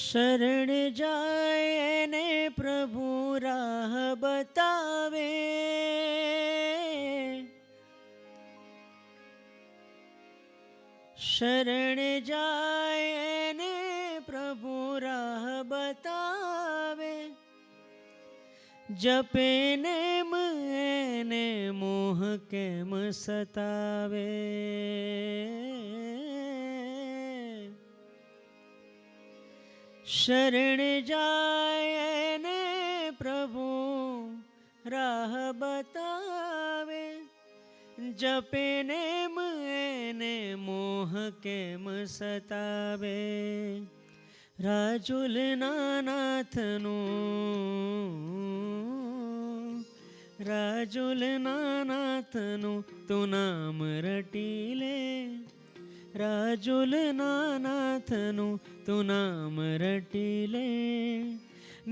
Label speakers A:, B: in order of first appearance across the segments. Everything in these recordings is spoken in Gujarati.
A: શરણ જાય ને પ્રભુ રાહ બતાવે, શરણ જાય ને પ્રભુ રાહ બતાવે, જપે નેમ એને મોહ કેમ સતાવે. શરણ જાય ને પ્રભુ રાહ બતાવે, જપે નેમ એને મોહ કેમ સતાવે. રાજુલના નાથનું, રાજુલના નાથનું તું નામ રટી લે, રાજુલના નાથનું તું નામ રટી લે.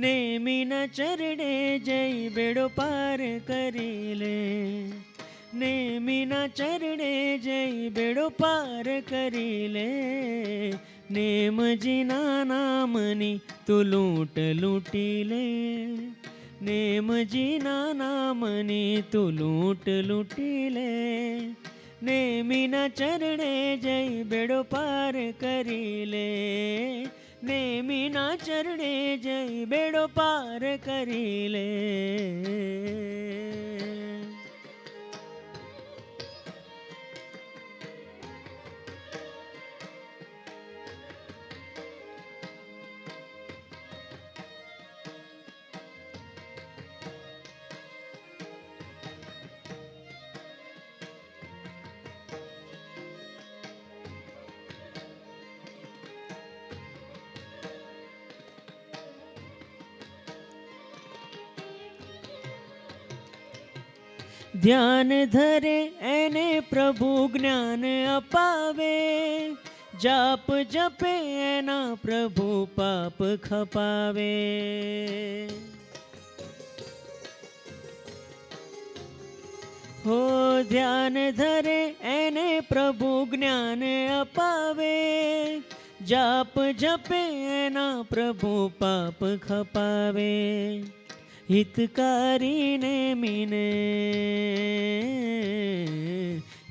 A: નેમીના ચરણે જઈ બેડો પાર કરી લે, નેમીના ચરણે જઈ બેડો પાર કરી લે. નેમજીના નામની તું લૂંટ લૂંટી લે, નેમજીના નામની તું લૂંટ લૂંટી લે. નેમીના ચરણે જઈ બેડો પાર કરી લે, નેમીના ચરણે જઈ બેડો પાર કરી લે. ધ્યાન ધરે એને પ્રભુ જ્ઞાન અપાવે, જાપ જપે એના પ્રભુ પાપ ખપાવે. હો ધ્યાન ધરે એને પ્રભુ જ્ઞાન અપાવે, જાપ જપે એના પ્રભુ પાપ ખપાવે. હિતકારીને મીને,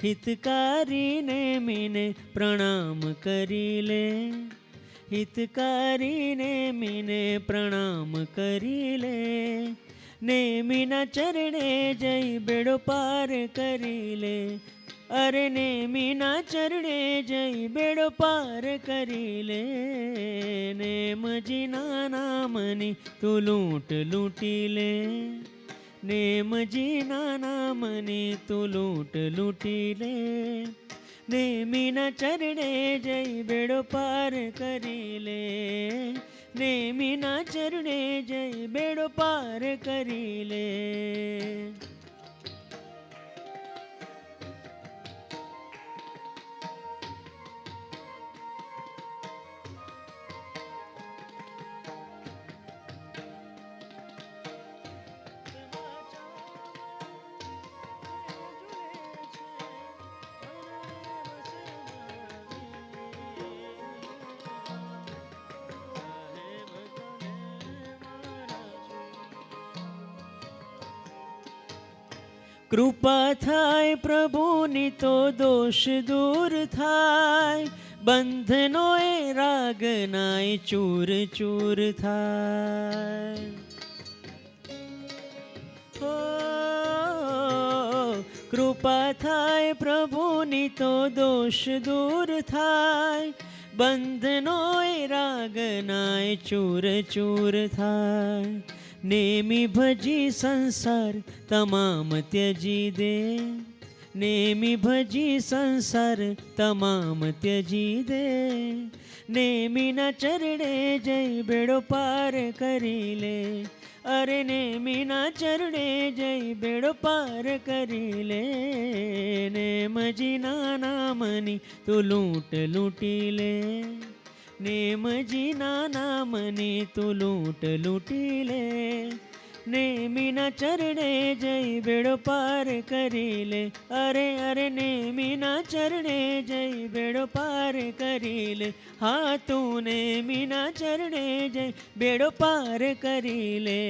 A: હિતકારીને મીને પ્રણામ કરી લે, હિતકારીને મીને પ્રણામ કરી લે. નેમીના ચરણે જઈ બેડો પાર કરી લે, અરે નેમીના ચરણે જઈ બેડો પાર કરી લે. નેમજીના નામની તું લૂંટ લૂંટી લે, નેમજીના નામની તું લૂંટ લૂંટી લે. નેમીના ચરણે જઈ બેડો પાર કરી લે, નેમીના ચરણે જઈ બેડો પાર કરી લે. કૃપા થાય પ્રભુની તો દોષ દૂર થાય, બંધનો એ રાગનાય ચૂર ચૂર થાય. હો કૃપા થાય પ્રભુની તો દોષ દૂર થાય, બંધનો એ રાગનાય ચૂર ચૂર થાય. નેમી ભજી સંસાર તમામ ત્યજી દે, નેમી ભજી સંસાર તમામ ત્યજી દે. નેમીના ચરણે જઈ બેડો પાર કરી લે, અરે નેમીના ચરણે જઈ બેડો પાર કરી લે. નેમજીના નામની તું લૂંટ લૂંટી લે, નેમજીના નામની તું લૂંટ લૂંટી લે. નેમીના ચરણે જઈ બેડો પાર કરી લે. અરે અરે નેમીના ચરણે જઈ બેડો પાર કરી લે. હા તું નેમીના ચરણે જઈ બેડો પાર કરી લે.